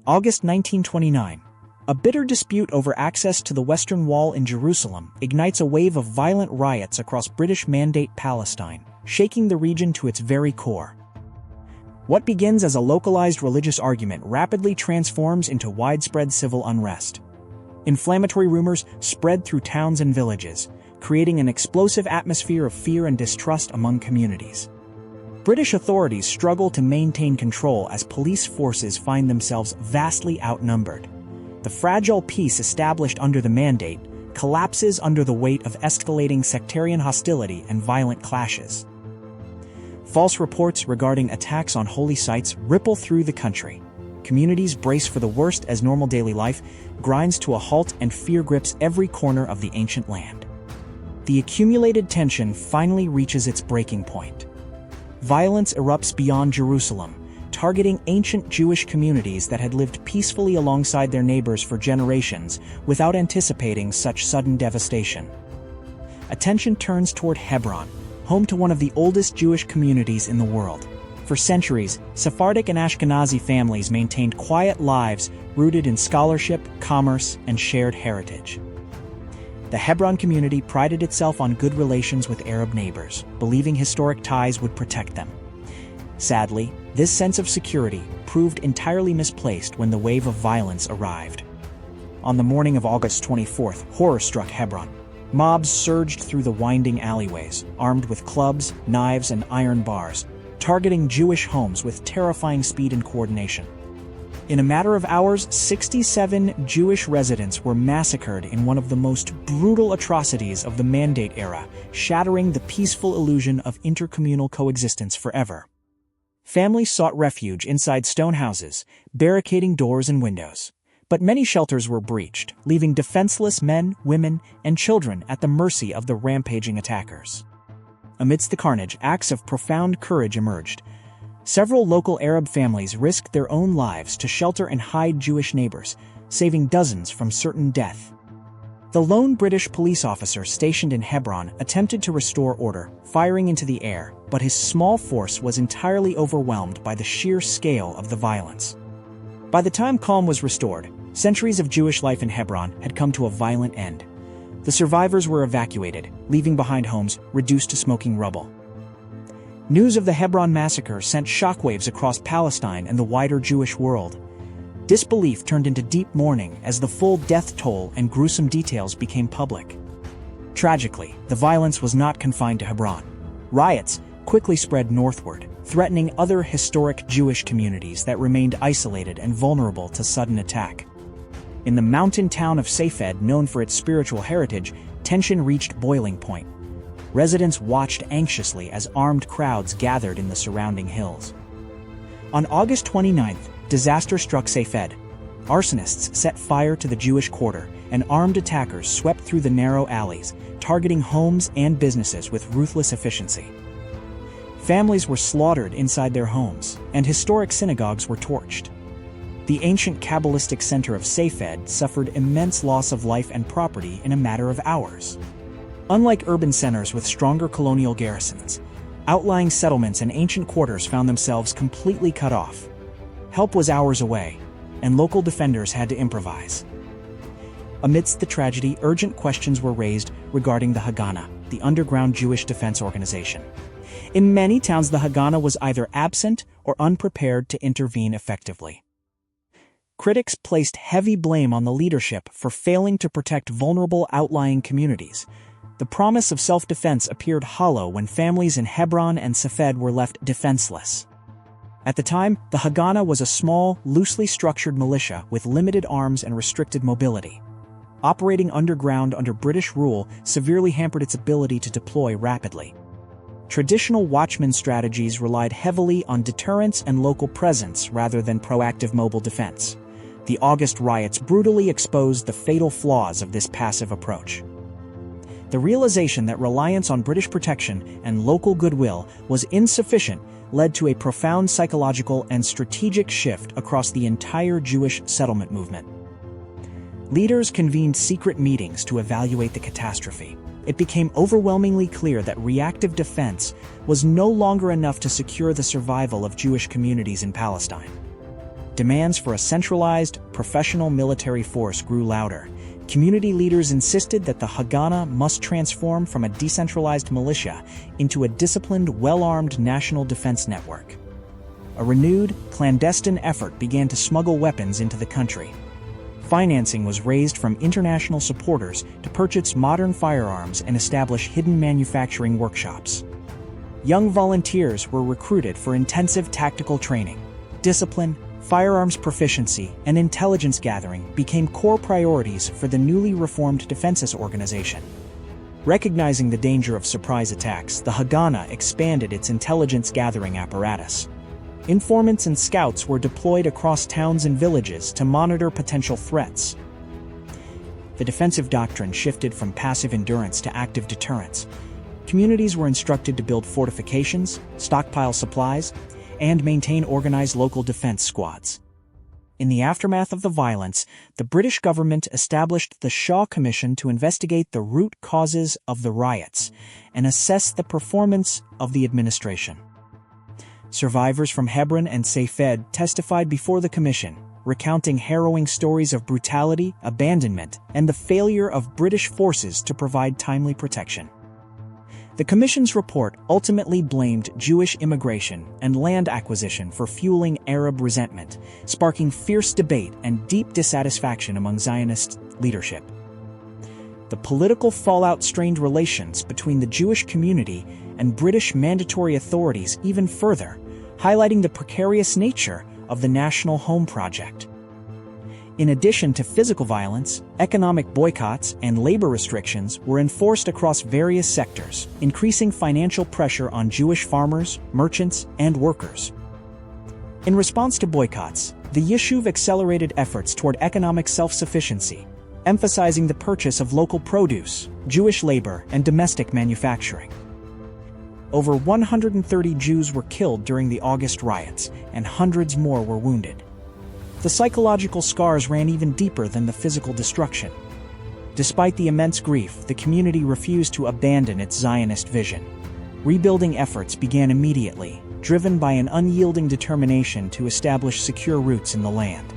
August 1929. A bitter dispute over access to the Western Wall in Jerusalem ignites a wave of violent riots across British Mandate Palestine, shaking the region to its very core. What begins as a localized religious argument rapidly transforms into widespread civil unrest. Inflammatory rumors spread through towns and villages, creating an explosive atmosphere of fear and distrust among communities. British authorities struggle to maintain control as police forces find themselves vastly outnumbered. The fragile peace established under the Mandate collapses under the weight of escalating sectarian hostility and violent clashes. False reports regarding attacks on holy sites ripple through the country. Communities brace for the worst as normal daily life grinds to a halt and fear grips every corner of the ancient land. The accumulated tension finally reaches its breaking point. Violence erupts beyond Jerusalem, targeting ancient Jewish communities that had lived peacefully alongside their neighbors for generations without anticipating such sudden devastation. Attention turns toward Hebron, home to one of the oldest Jewish communities in the world. For centuries, Sephardic and Ashkenazi families maintained quiet lives rooted in scholarship, commerce, and shared heritage. The Hebron community prided itself on good relations with Arab neighbors, believing historic ties would protect them. Sadly, this sense of security proved entirely misplaced when the wave of violence arrived. On the morning of August 24th, horror struck Hebron. Mobs surged through the winding alleyways, armed with clubs, knives, and iron bars, targeting Jewish homes with terrifying speed and coordination. In a matter of hours, 67 Jewish residents were massacred in one of the most brutal atrocities of the Mandate era, shattering the peaceful illusion of intercommunal coexistence forever. Families sought refuge inside stone houses, barricading doors and windows. But many shelters were breached, leaving defenseless men, women, and children at the mercy of the rampaging attackers. Amidst the carnage, acts of profound courage emerged. Several local Arab families risked their own lives to shelter and hide Jewish neighbors, saving dozens from certain death. The lone British police officer stationed in Hebron attempted to restore order, firing into the air, but his small force was entirely overwhelmed by the sheer scale of the violence. By the time calm was restored, centuries of Jewish life in Hebron had come to a violent end. The survivors were evacuated, leaving behind homes reduced to smoking rubble. News of the Hebron massacre sent shockwaves across Palestine and the wider Jewish world. Disbelief turned into deep mourning as the full death toll and gruesome details became public. Tragically, the violence was not confined to Hebron. Riots quickly spread northward, threatening other historic Jewish communities that remained isolated and vulnerable to sudden attack. In the mountain town of Safed, known for its spiritual heritage, tension reached boiling point. Residents watched anxiously as armed crowds gathered in the surrounding hills. On August 29th, disaster struck Safed. Arsonists set fire to the Jewish quarter, and armed attackers swept through the narrow alleys, targeting homes and businesses with ruthless efficiency. Families were slaughtered inside their homes, and historic synagogues were torched. The ancient Kabbalistic center of Safed suffered immense loss of life and property in a matter of hours. Unlike urban centers with stronger colonial garrisons, outlying settlements and ancient quarters found themselves completely cut off. Help was hours away, and local defenders had to improvise. Amidst the tragedy, urgent questions were raised regarding the Haganah, the underground Jewish defense organization. In many towns, the Haganah was either absent or unprepared to intervene effectively. Critics placed heavy blame on the leadership for failing to protect vulnerable outlying communities. The promise of self-defense appeared hollow when families in Hebron and Safed were left defenseless. At the time, the Haganah was a small, loosely structured militia with limited arms and restricted mobility. Operating underground under British rule severely hampered its ability to deploy rapidly. Traditional Watchmen strategies relied heavily on deterrence and local presence rather than proactive mobile defense. The August riots brutally exposed the fatal flaws of this passive approach. The realization that reliance on British protection and local goodwill was insufficient led to a profound psychological and strategic shift across the entire Jewish settlement movement. Leaders convened secret meetings to evaluate the catastrophe. It became overwhelmingly clear that reactive defense was no longer enough to secure the survival of Jewish communities in Palestine. Demands for a centralized, professional military force grew louder. Community leaders insisted that the Haganah must transform from a decentralized militia into a disciplined, well-armed national defense network. A renewed, clandestine effort began to smuggle weapons into the country. Financing was raised from international supporters to purchase modern firearms and establish hidden manufacturing workshops. Young volunteers were recruited for intensive tactical training. Discipline, firearms proficiency, and intelligence gathering became core priorities for the newly reformed defenses organization. Recognizing the danger of surprise attacks, the Haganah expanded its intelligence gathering apparatus. Informants and scouts were deployed across towns and villages to monitor potential threats. The defensive doctrine shifted from passive endurance to active deterrence. Communities were instructed to build fortifications, stockpile supplies, and maintain organized local defense squads. In the aftermath of the violence, the British government established the Shaw Commission to investigate the root causes of the riots and assess the performance of the administration. Survivors from Hebron and Safed testified before the commission, recounting harrowing stories of brutality, abandonment, and the failure of British forces to provide timely protection. The Commission's report ultimately blamed Jewish immigration and land acquisition for fueling Arab resentment, sparking fierce debate and deep dissatisfaction among Zionist leadership. The political fallout strained relations between the Jewish community and British mandatory authorities even further, highlighting the precarious nature of the National Home Project. In addition to physical violence, economic boycotts and labor restrictions were enforced across various sectors, increasing financial pressure on Jewish farmers, merchants, and workers. In response to boycotts, the Yishuv accelerated efforts toward economic self-sufficiency, emphasizing the purchase of local produce, Jewish labor, and domestic manufacturing. Over 130 Jews were killed during the August riots, and hundreds more were wounded. The psychological scars ran even deeper than the physical destruction. Despite the immense grief, the community refused to abandon its Zionist vision. Rebuilding efforts began immediately, driven by an unyielding determination to establish secure roots in the land.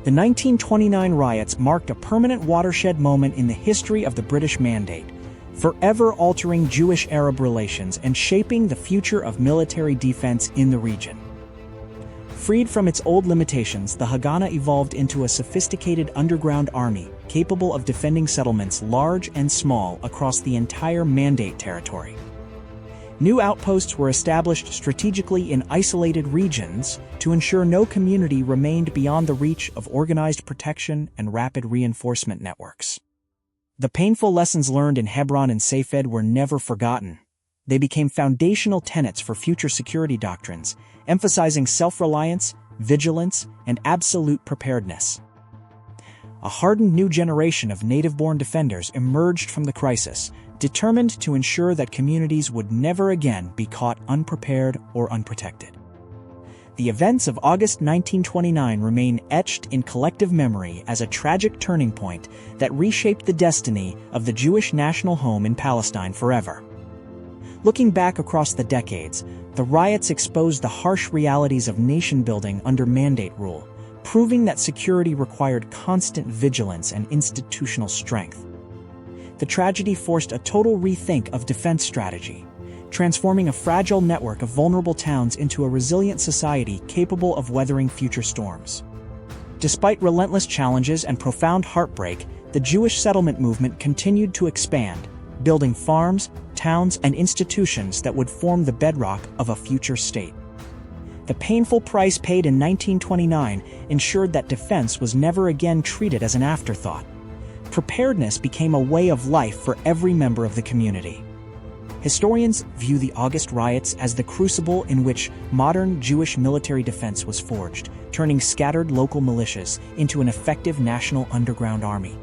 The 1929 riots marked a permanent watershed moment in the history of the British Mandate, forever altering Jewish-Arab relations and shaping the future of military defense in the region. Freed from its old limitations, the Haganah evolved into a sophisticated underground army capable of defending settlements large and small across the entire Mandate territory. New outposts were established strategically in isolated regions to ensure no community remained beyond the reach of organized protection and rapid reinforcement networks. The painful lessons learned in Hebron and Safed were never forgotten. They became foundational tenets for future security doctrines, emphasizing self-reliance, vigilance, and absolute preparedness. A hardened new generation of native-born defenders emerged from the crisis, determined to ensure that communities would never again be caught unprepared or unprotected. The events of August 1929 remain etched in collective memory as a tragic turning point that reshaped the destiny of the Jewish national home in Palestine forever. Looking back across the decades, the riots exposed the harsh realities of nation-building under Mandate rule, proving that security required constant vigilance and institutional strength. The tragedy forced a total rethink of defense strategy, transforming a fragile network of vulnerable towns into a resilient society capable of weathering future storms. Despite relentless challenges and profound heartbreak, the Jewish settlement movement continued to expand, building farms, towns, and institutions that would form the bedrock of a future state. The painful price paid in 1929 ensured that defense was never again treated as an afterthought. Preparedness became a way of life for every member of the community. Historians view the August riots as the crucible in which modern Jewish military defense was forged, turning scattered local militias into an effective national underground army.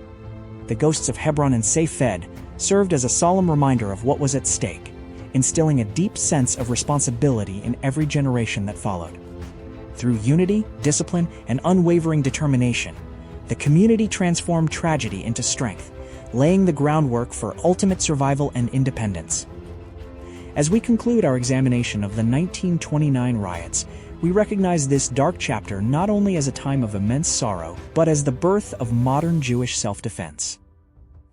The ghosts of Hebron and Safed served as a solemn reminder of what was at stake, instilling a deep sense of responsibility in every generation that followed. Through unity, discipline, and unwavering determination, the community transformed tragedy into strength, laying the groundwork for ultimate survival and independence. As we conclude our examination of the 1929 riots, we recognize this dark chapter not only as a time of immense sorrow, but as the birth of modern Jewish self-defense.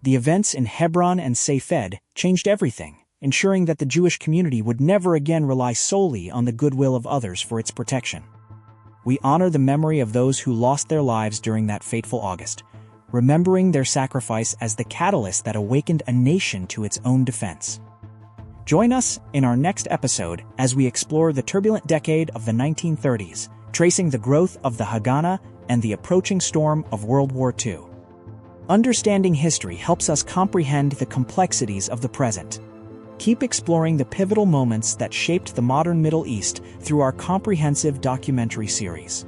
The events in Hebron and Safed changed everything, ensuring that the Jewish community would never again rely solely on the goodwill of others for its protection. We honor the memory of those who lost their lives during that fateful August, remembering their sacrifice as the catalyst that awakened a nation to its own defense. Join us in our next episode as we explore the turbulent decade of the 1930s, tracing the growth of the Haganah and the approaching storm of World War II. Understanding history helps us comprehend the complexities of the present. Keep exploring the pivotal moments that shaped the modern Middle East through our comprehensive documentary series.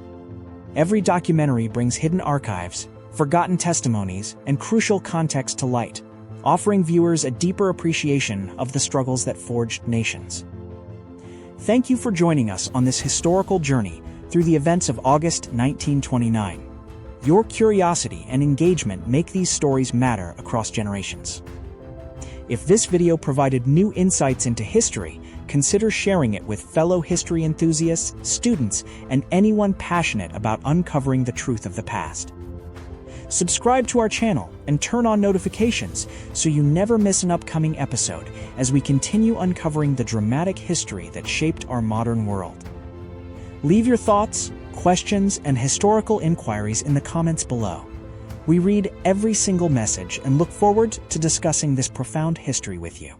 Every documentary brings hidden archives, forgotten testimonies, and crucial context to light, offering viewers a deeper appreciation of the struggles that forged nations. Thank you for joining us on this historical journey through the events of August 1929. Your curiosity and engagement make these stories matter across generations. If this video provided new insights into history, consider sharing it with fellow history enthusiasts, students, and anyone passionate about uncovering the truth of the past. Subscribe to our channel and turn on notifications so you never miss an upcoming episode as we continue uncovering the dramatic history that shaped our modern world. Leave your thoughts, questions, and historical inquiries in the comments below. We read every single message and look forward to discussing this profound history with you.